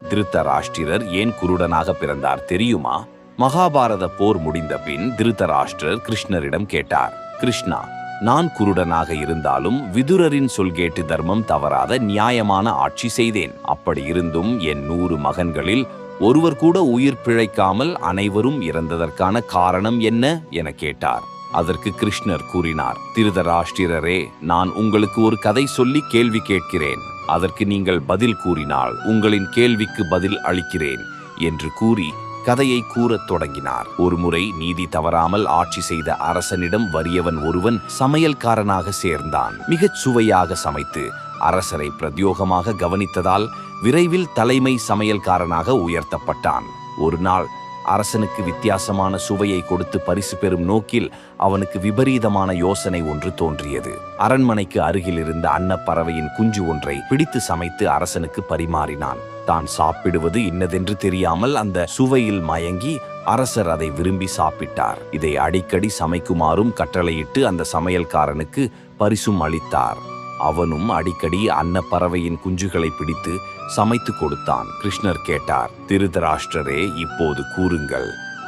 திருத்தராஷ்டிரர் ஏன் குருடனாக பிறந்தார் தெரியுமா? மகாபாரத போர் முடிந்த பின் திருத்தராஷ்டிரர் கிருஷ்ணரிடம் கேட்டார், கிருஷ்ணா, நான் குருடனாக இருந்தாலும் விதுரரின் சொல் கேட்டு தர்மம் தவறாத நியாயமான ஆட்சி செய்தேன். அப்படி இருந்தும் என் 100 மகன்களில் ஒருவர் கூட உயிர் பிழைக்காமல் அனைவரும் இறந்ததற்கான காரணம் என்ன என கேட்டார். அதற்கு கிருஷ்ணர் கூறினார், திருதராஷ்டிரரே, நான் உங்களுக்கு ஒரு கதை சொல்லி கேள்வி கேட்கிறேன். அதற்கு நீங்கள் பதில் கூறினால் உங்களின் கேள்விக்கு பதில் அளிக்கிறேன் என்று கூறி கதையை கூறத் தொடங்கினார். ஒருமுறை நீதி தவறாமல் ஆட்சி செய்த அரசனிடம் வறியவன் ஒருவன் சமையல்காரனாக சேர்ந்தான். மிகச் சுவையாக சமைத்து அரசரை பிரத்யோகமாக கவனித்ததால் விரைவில் தலைமை சமையல்காரனாக உயர்த்தப்பட்டான். ஒரு நாள் அரசனுக்கு வித்தியாசமான சுவையை கொடுத்து பரிசு பெறும் நோக்கில் அவனுக்கு விபரீதமான யோசனை ஒன்று தோன்றியது. அரண்மனைக்கு அருகில் இருந்த அன்னப்பறவையின் குஞ்சு ஒன்றை பிடித்து சமைத்து அரசனுக்கு பரிமாறினான். தான் சாப்பிடுவது இன்னதென்று தெரியாமல் அந்த சுவையில் மயங்கி அரசர் அதை விரும்பி சாப்பிட்டார். இதை அடிக்கடி சமைக்குமாறும் கட்டளையிட்டு அந்த சமையல்காரனுக்கு பரிசும் அளித்தார். அவனும் அடிக்கடி அன்னப்பறவையின் குஞ்சுகளை பிடித்து சமைத்து கொடுத்தான். கிருஷ்ணர் கேட்டார், திருதராஷ்டிரரே, இப்போது கூறுங்கள்,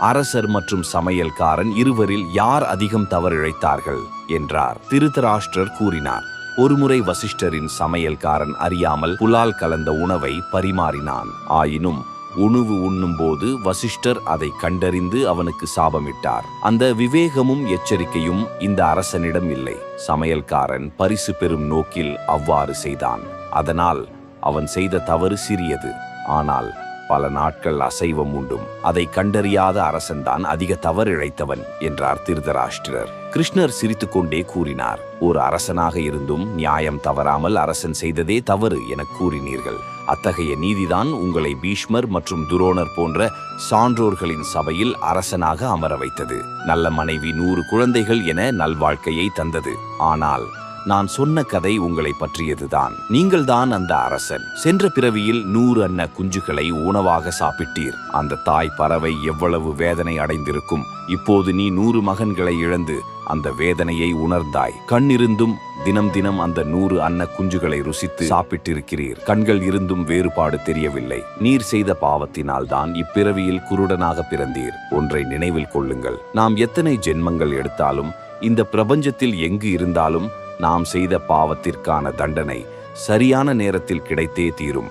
அரசர் மற்றும் சமையல்காரன் இருவரில் யார் அதிகம் தவறிழைத்தார்கள் என்றார். திருதராஷ்டிரர் கூறினார், ஒருமுறை வசிஷ்டரின் சமையல்காரன் அறியாமல் புலால் கலந்த உணவை பரிமாறினான். ஆயினும் உணவு உண்ணும்போது வசிஷ்டர் அதை கண்டறிந்து அவனுக்கு சாபமிட்டார். அந்த விவேகமும் எச்சரிக்கையும் இந்த அரசனிடம் இல்லை. சமையல்காரன் பரிசு பெறும் நோக்கில் அவ்வாறு செய்தான். அதனால் அவன் செய்த தவறு சிறியது, ஆனால் பல நாட்கள் அசைவம் உண்டும் அதை கண்டறியாத அரசன்தான் அதிக தவறிழைத்தவன் என்றார் திருதராஷ்டிரர். கிருஷ்ணர் சிரித்துக்கொண்டே கூறினார், ஒரு அரசனாக இருந்தும் நியாயம் தவறாமல் அரசன் செய்ததே தவறு என கூறினீர்கள். அத்தகைய நீதிதான் உங்களை பீஷ்மர் மற்றும் துரோணர் போன்ற சான்றோர்களின் சபையில் அரசனாக அமர வைத்தது. நல்ல மனைவி, 100 குழந்தைகள் என நல்வாழ்க்கையை தந்தது. ஆனால் நான் சொன்ன கதை உங்களை பற்றியதுதான். நீங்கள்தான் அந்த அரசன். சென்ற பிறவியில் 100 அன்ன குஞ்சுகளை உணவாக சாப்பிட்டீர். அந்த தாய் பறவை எவ்வளவு வேதனை அடைந்திருக்கும். இப்போது நீ 100 மகன்களை இழந்து அந்த வேதனையை உணர்ந்தாய். கண்ணிருந்தும் தினம் தினம் அந்த 100 அன்ன குஞ்சுகளை ருசித்து சாப்பிட்டிருக்கிறீர். கண்கள் இருந்தும் வேறுபாடு தெரியவில்லை. நீர் செய்த பாவத்தினால் தான் இப்பிறவியில் குருடனாக பிறந்தீர். ஒன்றை நினைவில் கொள்ளுங்கள், நாம் எத்தனை ஜென்மங்கள் எடுத்தாலும், இந்த பிரபஞ்சத்தில் எங்கு இருந்தாலும் நாம் செய்த பாவத்திற்கான தண்டனை சரியான நேரத்தில் கிடைத்தே தீரும்.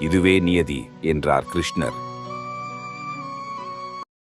இதுவே நியதி என்றார் கிருஷ்ணர்.